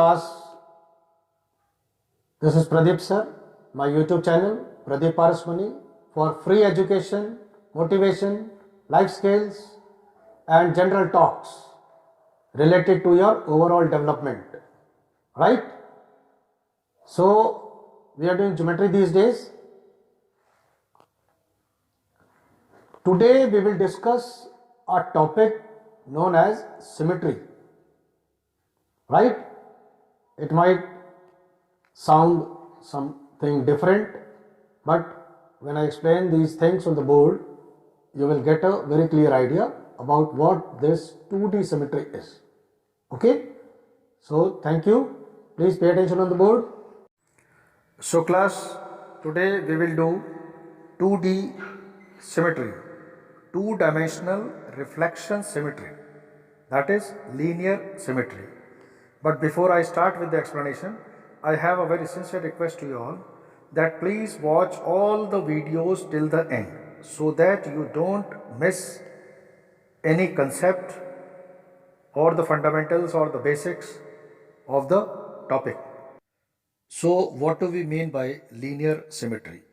class. This is Pradeep sir, my YouTube channel Pradeep Parasmani for free education, motivation, life skills and general talks related to your overall development. Right? So we are doing geometry these days. Today we will discuss a topic known as symmetry. Right? It might sound something different, but when I explain these things on the board, you will get a very clear idea about what this 2D symmetry is. Okay? So thank you. Please pay attention on the board. So class, today we will do 2D symmetry, two-dimensional reflection symmetry, that is linear symmetry. But before I start with the explanation, I have a very sincere request to you all that please watch all the videos till the end so that you don't miss any concept or the fundamentals or the basics of the topic. So what do we mean by linear symmetry?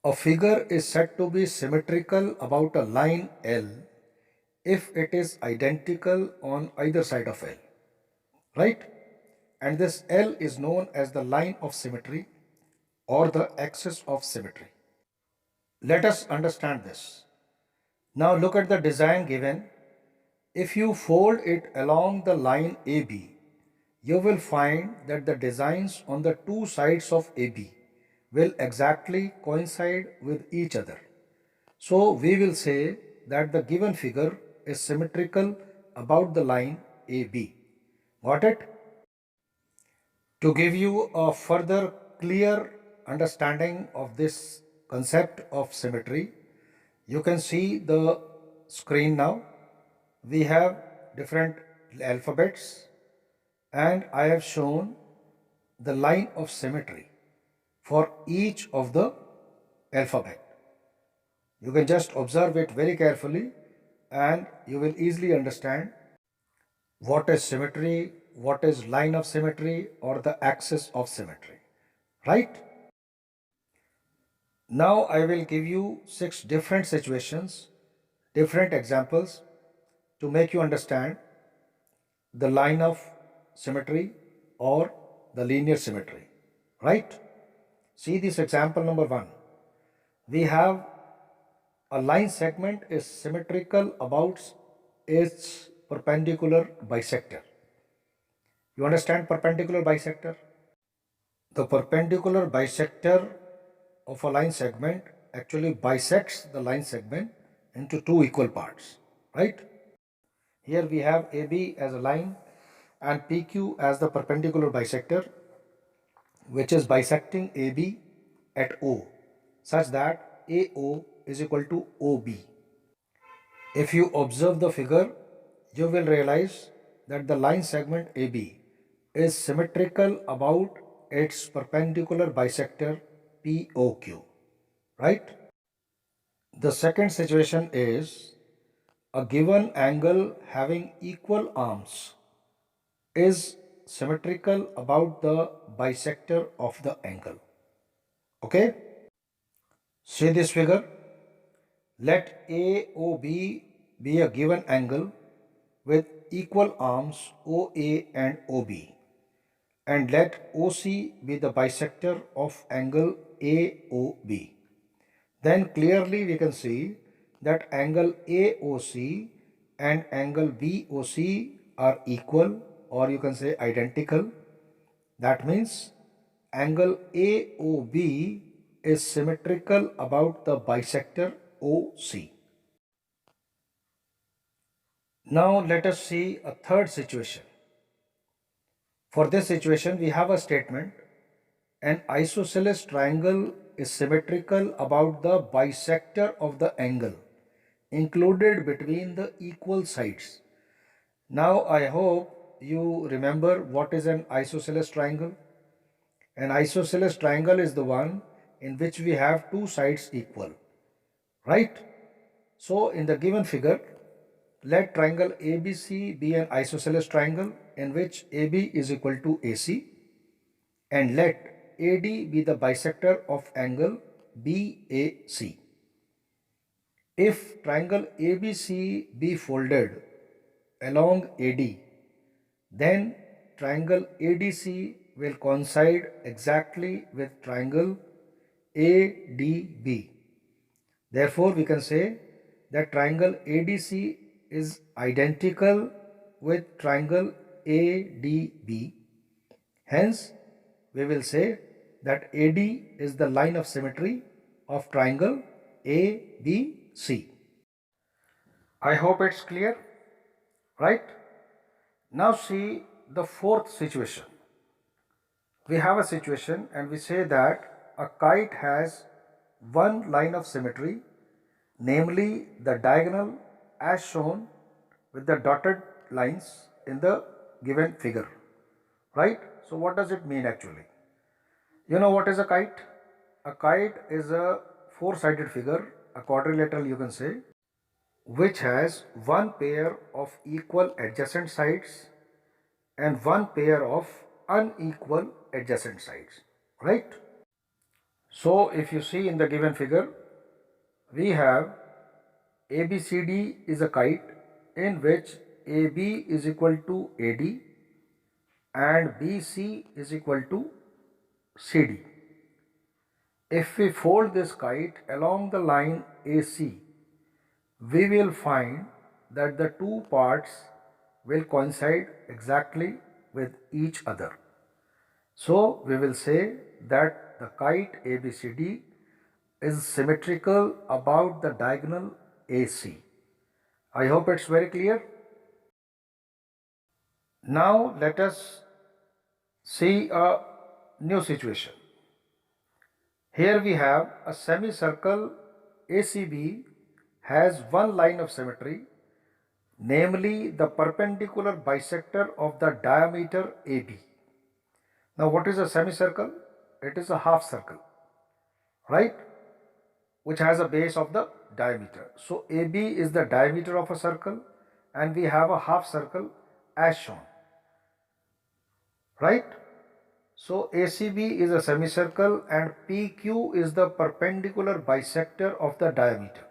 A figure is said to be symmetrical about a line L if it is identical on either side of L, right? And this L is known as the line of symmetry or the axis of symmetry. Let us understand this. Now look at the design given. If you fold it along the line AB, you will find that the designs on the two sides of AB will exactly coincide with each other. So we will say that the given figure is symmetrical about the line AB. Got it? To give you a further clear understanding of this concept of symmetry, you can see the screen now. We have different alphabets and I have shown the line of symmetry for each of the alphabet. You can just observe it very carefully and you will easily understand what is symmetry, what is line of symmetry or the axis of symmetry, right? Now I will give you 6 different situations, different examples to make you understand the line of symmetry or the linear symmetry, right? See this example number 1. We have a line segment is symmetrical about its perpendicular bisector. You understand perpendicular bisector? The perpendicular bisector of a line segment actually bisects the line segment into two equal parts, right? Here we have AB as a line and PQ as the perpendicular bisector, which is bisecting AB at O, such that AO is equal to OB. If you observe the figure, you will realize that the line segment AB is symmetrical about its perpendicular bisector POQ, right? The second situation is a given angle having equal arms is symmetrical about the bisector of the angle. Okay? See this figure. Let AOB be a given angle with equal arms OA and OB, and let OC be the bisector of angle AOB. Then clearly we can see that angle AOC and angle BOC are equal, or you can say identical. That means angle AOB is symmetrical about the bisector OC. Now let us see a third situation. For this situation, we have a statement: an isosceles triangle is symmetrical about the bisector of the angle included between the equal sides. Now I hope you remember what is an isosceles triangle. An isosceles triangle is the one in which we have two sides equal, right? So in the given figure, let triangle ABC be an isosceles triangle in which AB is equal to AC, and let AD be the bisector of angle BAC. If triangle ABC be folded along AD, then triangle ADC will coincide exactly with triangle ADB. Therefore, we can say that triangle ADC is identical with triangle ADB. Hence, we will say that AD is the line of symmetry of triangle ABC. I hope it's clear, right? Now see the fourth situation. We have a situation and we say that a kite has one line of symmetry, namely the diagonal as shown with the dotted lines in the given figure, right? So what does it mean actually? You know what is a kite? A kite is a four-sided figure, a quadrilateral you can say, which has one pair of equal adjacent sides and one pair of unequal adjacent sides, right? So if you see in the given figure, we have ABCD is a kite in which AB is equal to AD and BC is equal to CD. If we fold this kite along the line AC, we will find that the two parts will coincide exactly with each other. So we will say that the kite ABCD is symmetrical about the diagonal AC. I hope it's very clear. Now let us see a new situation. Here we have a semicircle ACB has one line of symmetry, namely the perpendicular bisector of the diameter AB. Now what is a semicircle? It is a half circle, right? Which has a base of the diameter. So AB is the diameter of a circle and we have a half circle as shown, right? So ACB is a semicircle and PQ is the perpendicular bisector of the diameter.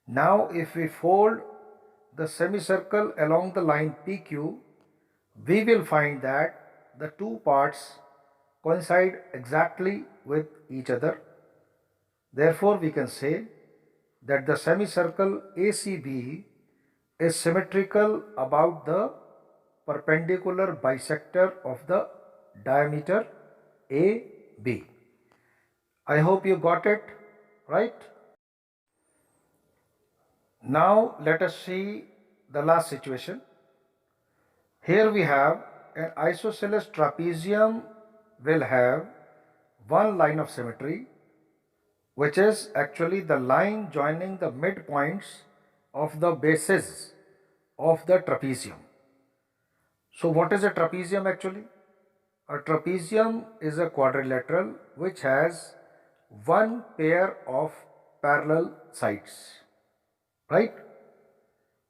Now if we fold the semicircle along the line PQ, we will find that the two parts coincide exactly with each other. Therefore, we can say that the semicircle ACB is symmetrical about the perpendicular bisector of the diameter AB. I hope you got it, right? Now let us see the last situation. Here we have an isosceles trapezium will have one line of symmetry, which is actually the line joining the midpoints of the bases of the trapezium. So what is a trapezium actually? A trapezium is a quadrilateral which has one pair of parallel sides, right?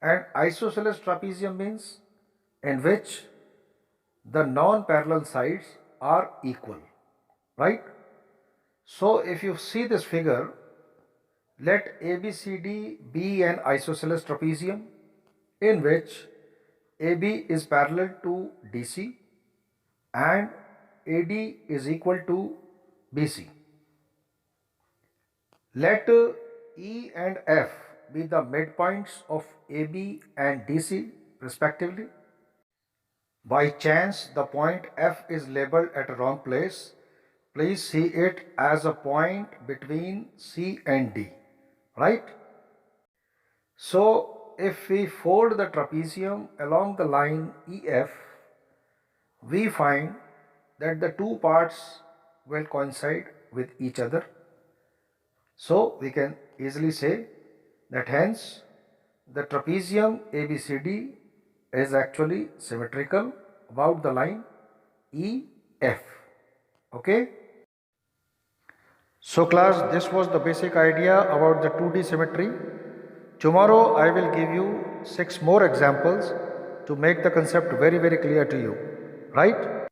And isosceles trapezium means in which the non-parallel sides are equal, right? So if you see this figure, let ABCD be an isosceles trapezium in which AB is parallel to DC and AD is equal to BC. Let E and F be the midpoints of AB and DC respectively. By chance, the point F is labeled at a wrong place. Please see it as a point between C and D, right? So, if we fold the trapezium along the line EF, we find that the two parts will coincide with each other. So, we can easily say that hence the trapezium ABCD is actually symmetrical about the line EF. Okay. So class, this was the basic idea about the 2D symmetry. Tomorrow I will give you 6 more examples to make the concept very, very clear to you, right?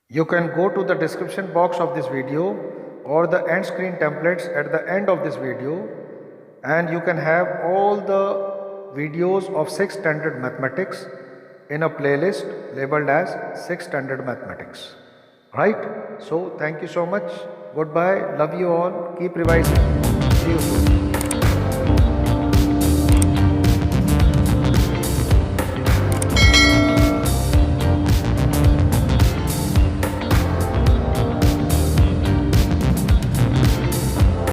You can go to the description box of this video or the end screen templates at the end of this video, and you can have all the videos of 6th standard mathematics in a playlist labeled as 6th standard mathematics, right? So thank you so much. Goodbye. Love you all. Keep revising. See you soon.